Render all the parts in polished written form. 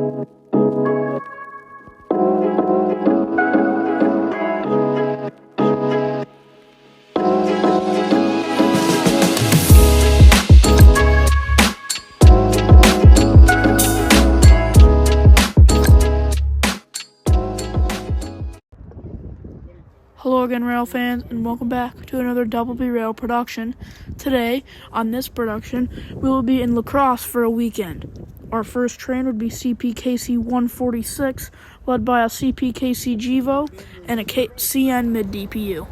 Hello again, rail fans, and welcome back to another Double B Rail production. Today, on this production, we will be in La Crosse for a weekend. Our first train would be CPKC 146, led by a CPKC Gevo and a CN mid-DPU.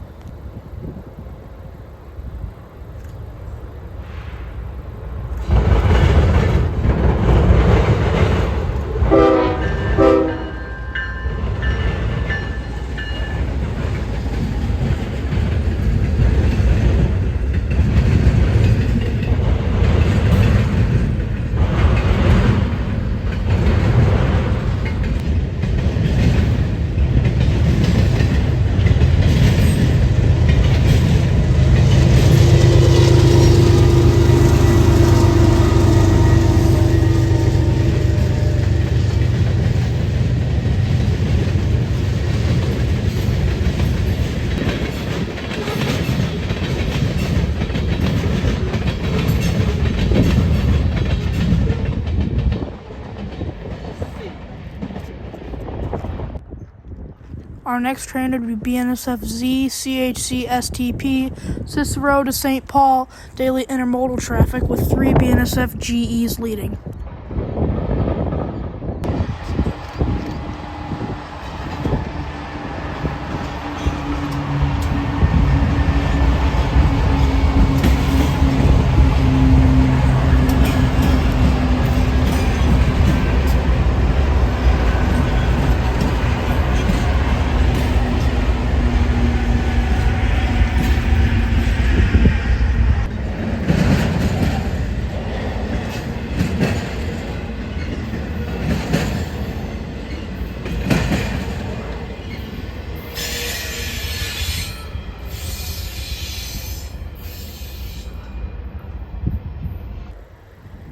Our next train would be BNSF Z, CHC, STP, Cicero to St. Paul, daily intermodal traffic with 3 BNSF GEs leading.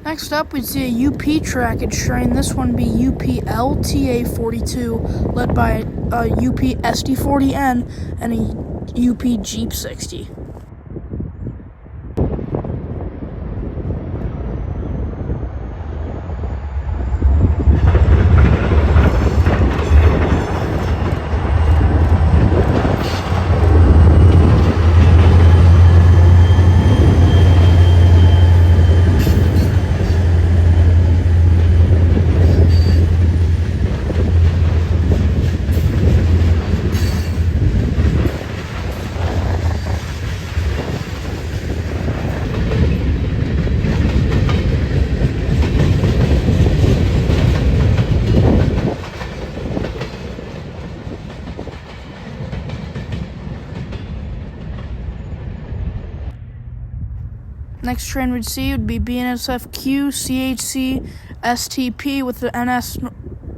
Next up, we'd see a UP trackage train. This one be UP LTA42, led by a UP SD40N and a UP Jeep 60. Next train we'd see would be BNSF Q, CHC, STP with the NS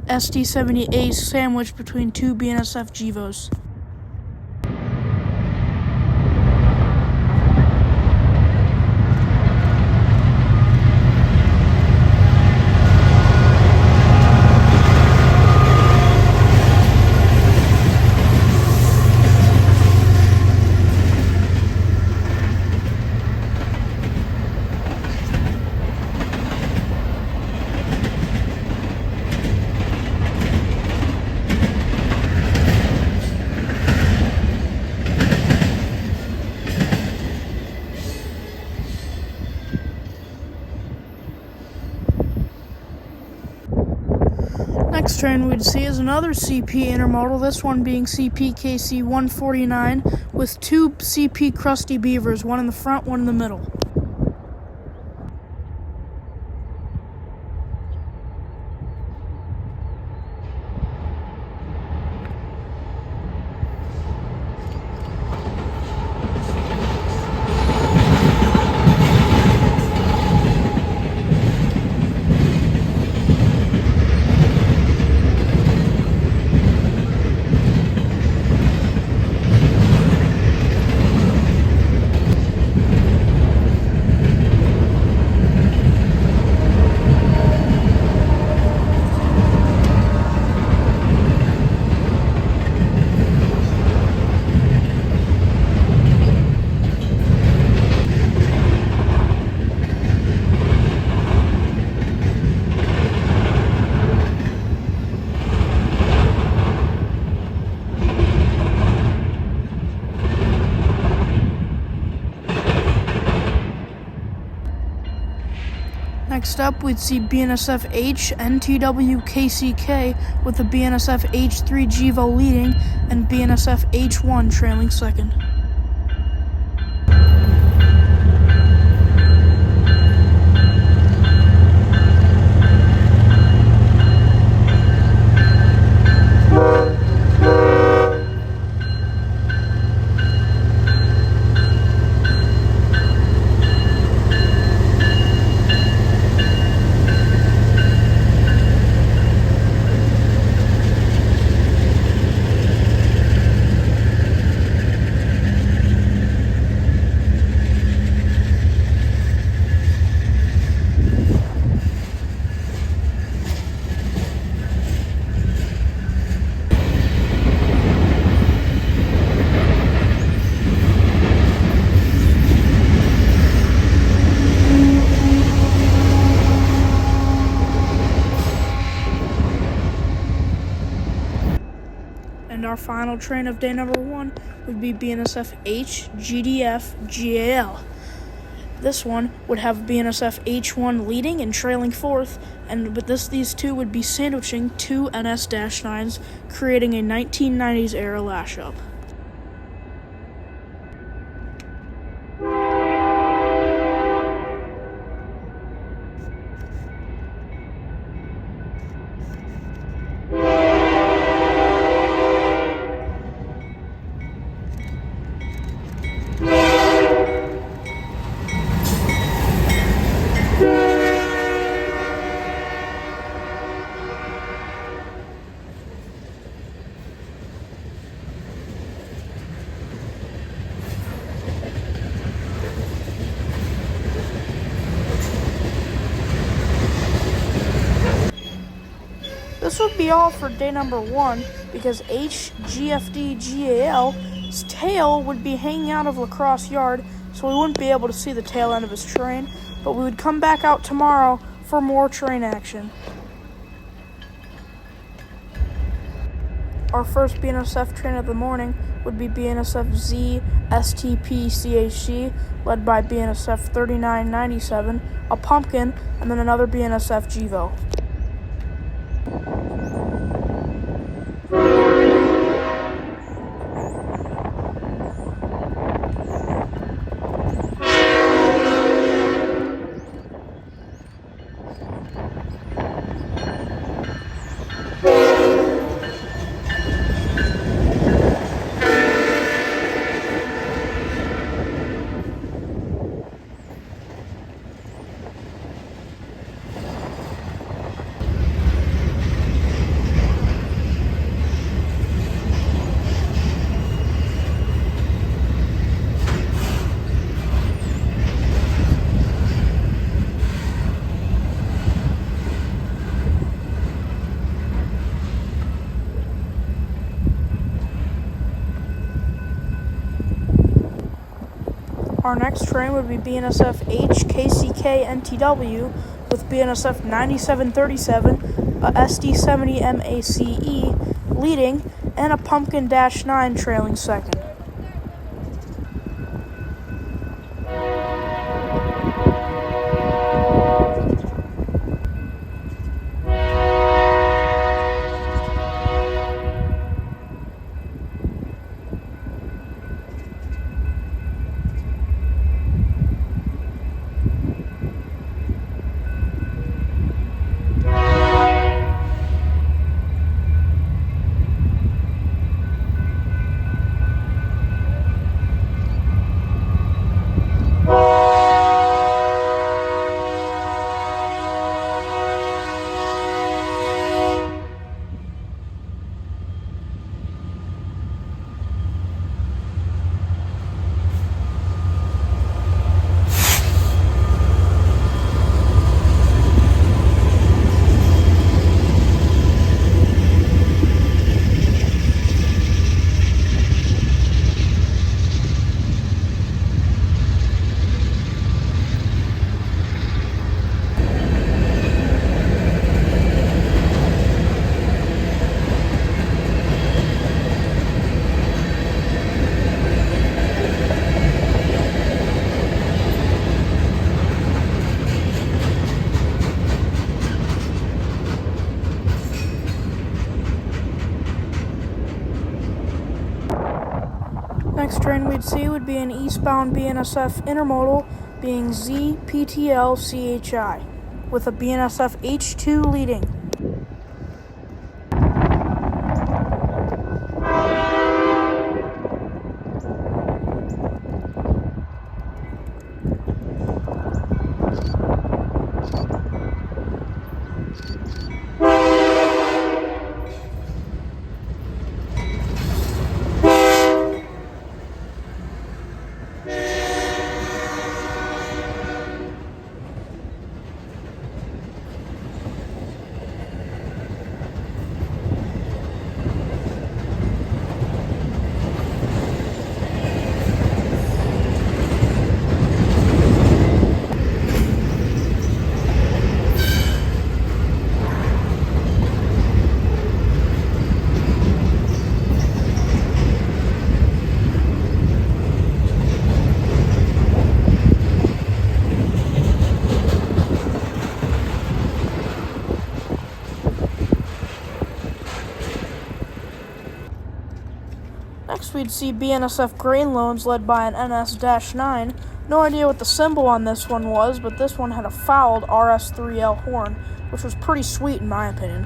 SD78 sandwiched between 2 BNSF Gevos. Next train we'd see is another CP intermodal, this one being CPKC 149 with 2 CP Crusty Beavers, one in the front, one in the middle. Next up, we'd see BNSF H, NTW, KCK with the BNSF H3 GEVO leading and BNSF H1 trailing second. And our final train of day number 1 would be BNSF H, GDF, GAL. This one would have BNSF H1 leading and trailing fourth, and with these two would be sandwiching two NS-9s, creating a 1990s era lash-up. This would be all for day number 1 because HGFD-GAL's tail would be hanging out of La Crosse Yard, so we wouldn't be able to see the tail end of his train, but we would come back out tomorrow for more train action. Our first BNSF train of the morning would be BNSF Z STP CHC, led by BNSF 3997, a pumpkin, and then another BNSF GEVO. Our next train would be BNSF H KCK NTW with BNSF 9737, a SD70 MACE leading, and a Pumpkin -9 trailing second. next train we'd see would be an eastbound BNSF intermodal being ZPTL-CHI, with a BNSF H2 leading. Next we'd see BNSF grain loans led by an NS-9. No idea what the symbol on this one was, but this one had a fouled RS3L horn, which was pretty sweet in my opinion.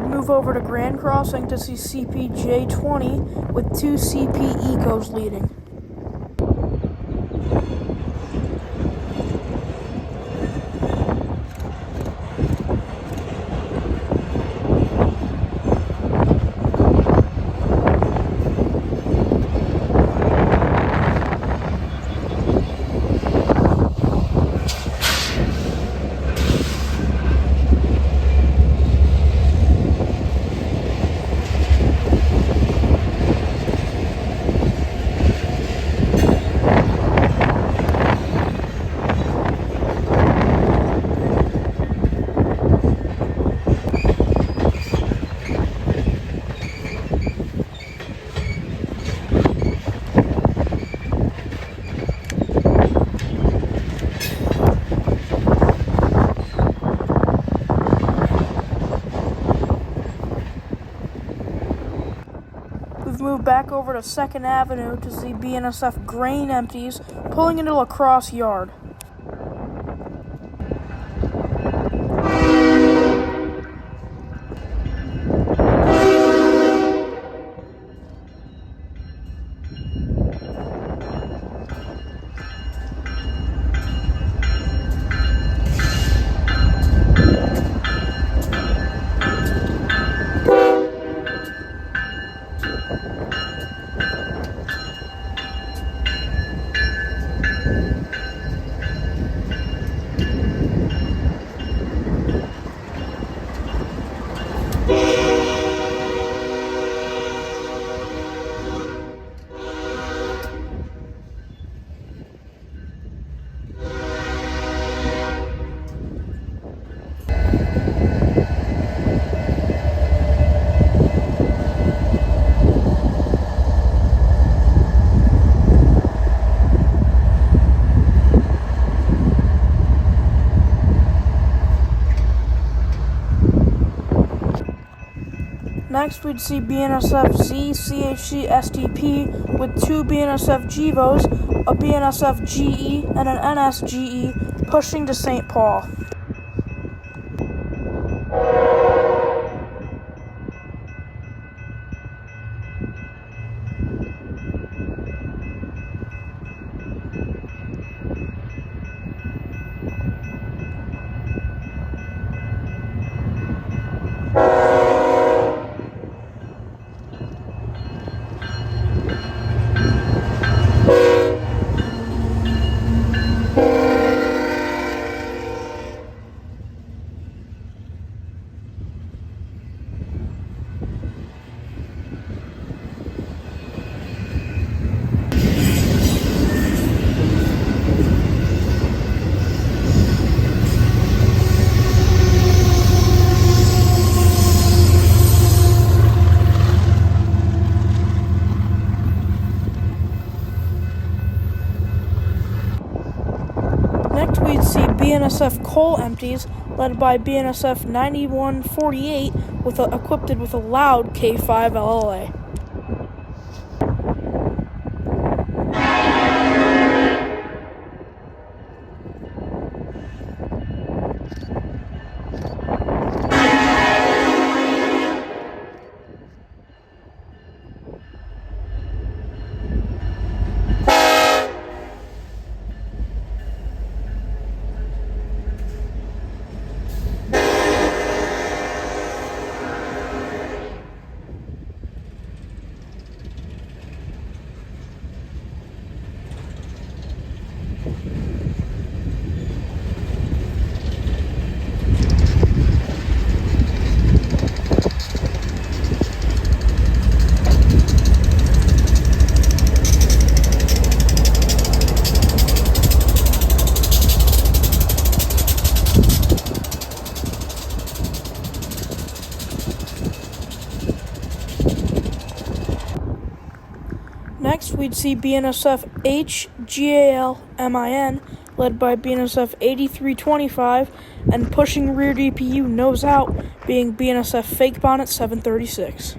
Move over to Grand Crossing to see CPJ20 with 2 CP Ecos leading. We've moved back over to 2nd Avenue to see BNSF grain empties pulling into La Crosse Yard. Next, we'd see BNSF Z, CHC, STP with 2 BNSF GEVOs, a BNSF GE, and an NS GE pushing to St. Paul. Next, we'd see BNSF coal empties, led by BNSF 9148, equipped with a loud K5 LLA. Next, we'd see BNSF HGAL-MIN, led by BNSF 8325, and pushing rear DPU nose out, being BNSF Fake Bonnet 736.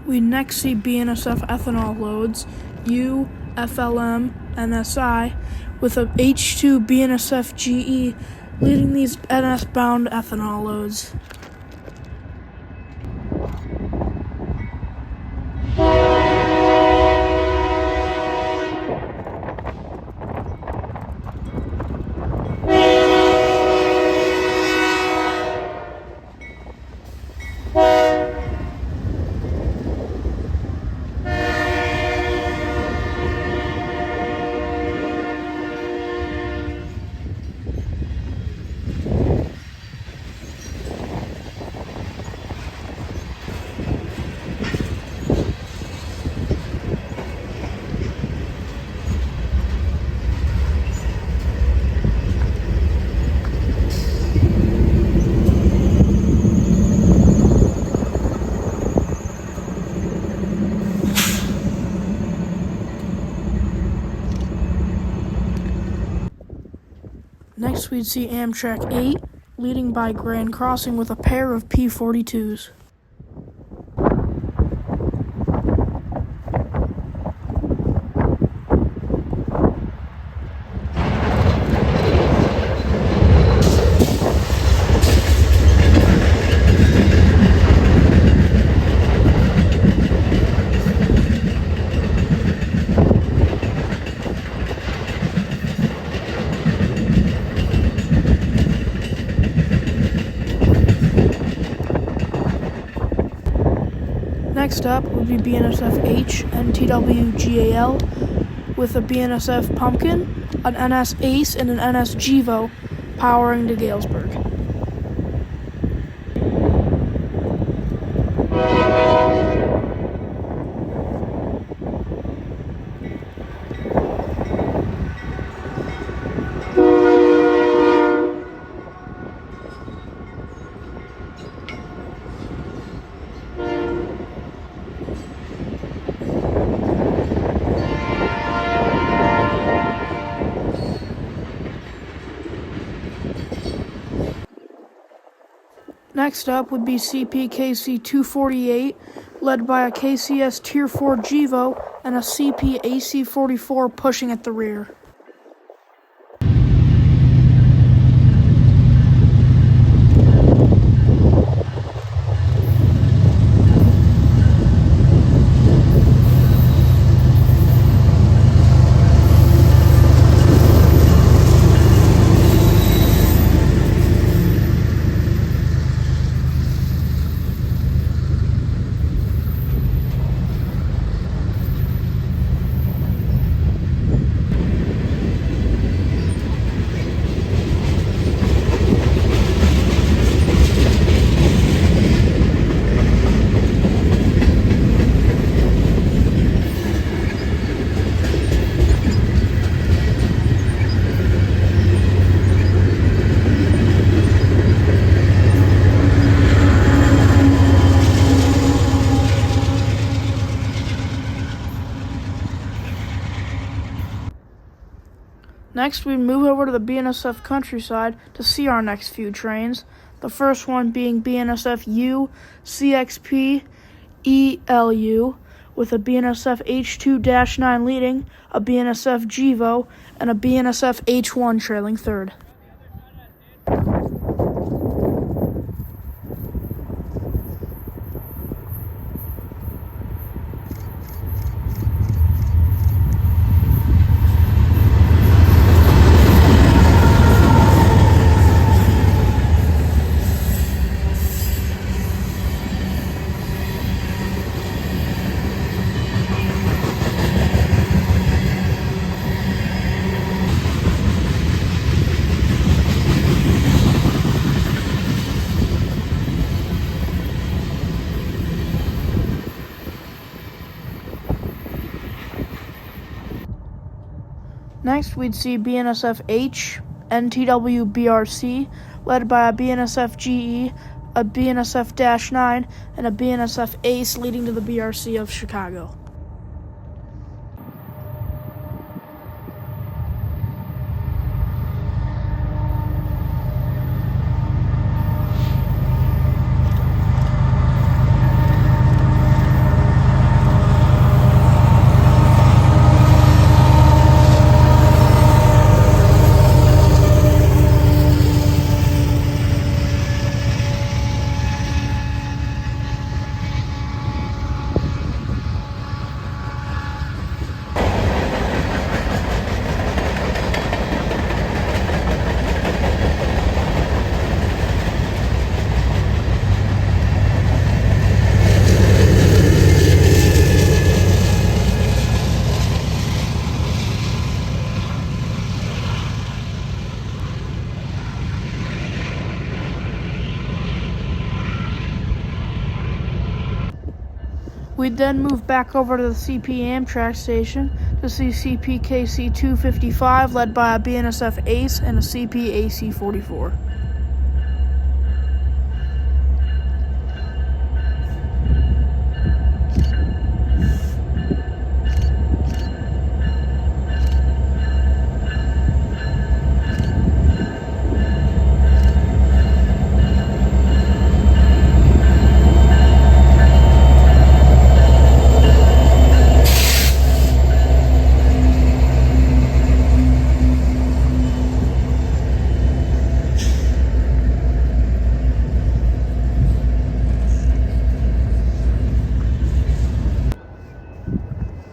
We next see BNSF ethanol loads, U, FLM, and SI, with a H2 BNSF GE leading these NS-bound ethanol loads. Next, we'd see Amtrak 8, leading by Grand Crossing with a pair of P-42s. Next up would be BNSF H and TWGAL with a BNSF Pumpkin, an NS Ace, and an NS Gevo powering to Galesburg. Next up would be CPKC 248, led by a KCS Tier 4 GEVO and a CP AC 44 pushing at the rear. Next, we move over to the BNSF countryside to see our next few trains. The first one being BNSF U CXP ELU with a BNSF H2-9 leading, a BNSF GEVO, and a BNSF H1 trailing third. Next, we'd see BNSF H, NTW BRC, led by a BNSF GE, a BNSF-9, and a BNSF ACE leading to the BRC of Chicago. We'd then move back over to the CP Amtrak station to see CPKC 255 led by a BNSF ACE and a CP AC 44.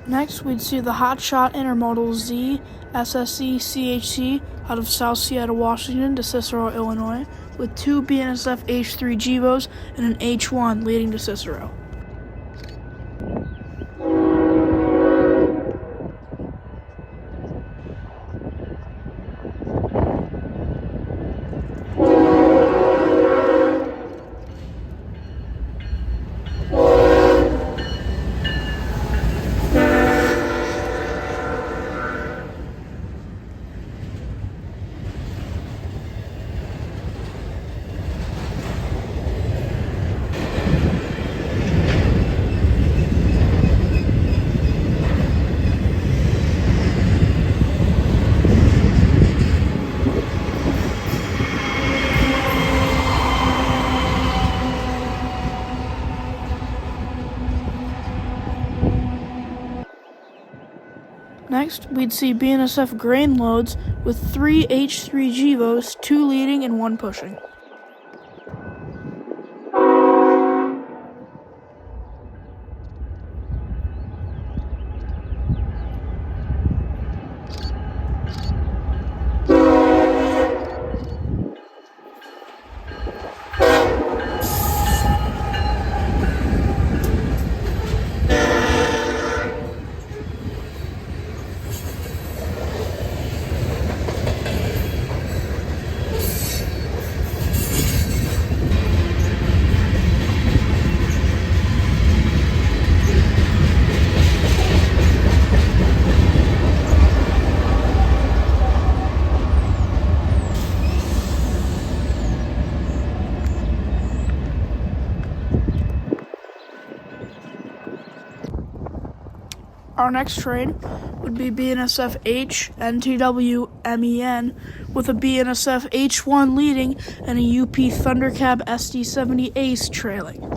Next, we'd see the Hotshot Intermodal Z SSC CHC out of South Seattle, Washington to Cicero, Illinois, with two BNSF H3 GEVOs and an H1 leading to Cicero. Next, we'd see BNSF grain loads with 3 H3 GEVOs, 2 leading and 1 pushing. Our next train would be BNSF H NTW MEN with a BNSF H1 leading and a UP Thundercab SD70 Ace trailing.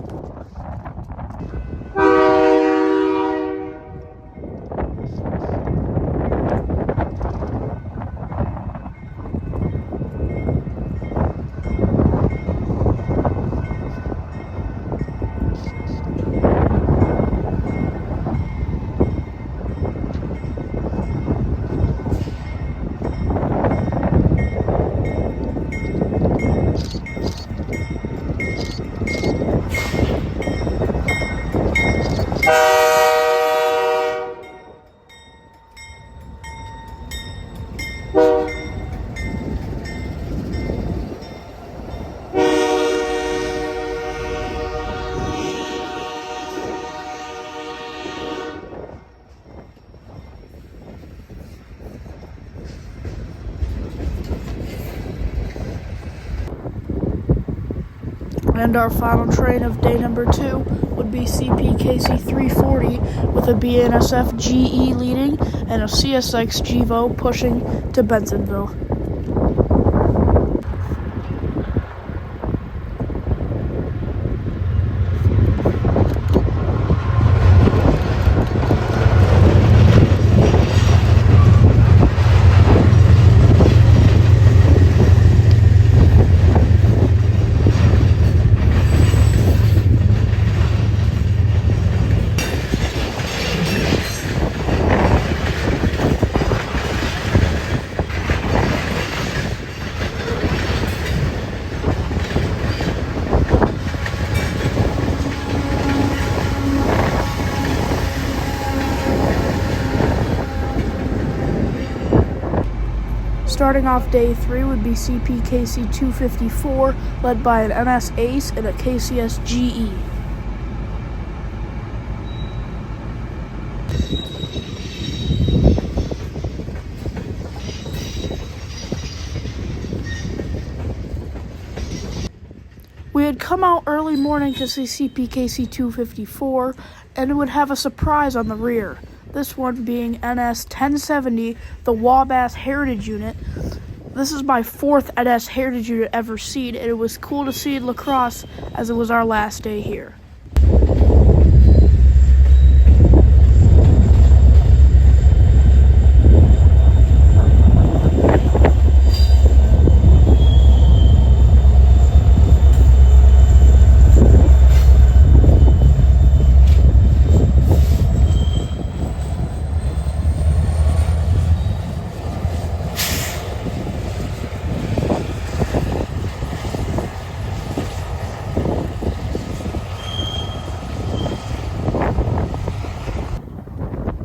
And our final train of day number 2 would be CPKC 340 with a BNSF GE leading and a CSX GEVO pushing to Bensonville. Starting off day 3 would be CPKC 254, led by an NS Ace and a KCS GE. We had come out early morning to see CPKC 254 and would have a surprise on the rear. This one being NS 1070, the Wabash Heritage Unit. This is my 4th NS Heritage Unit ever seen, and it was cool to see in La Crosse as it was our last day here.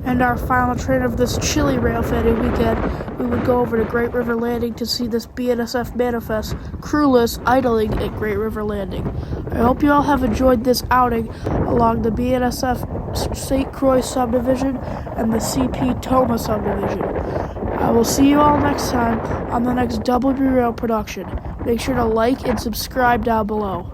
And our final train of this chilly rail fanning weekend, we would go over to Great River Landing to see this BNSF Manifest crewless idling at Great River Landing. I hope you all have enjoyed this outing along the BNSF St. Croix subdivision and the CP Toma subdivision. I will see you all next time on the next Double B Rail production. Make sure to like and subscribe down below.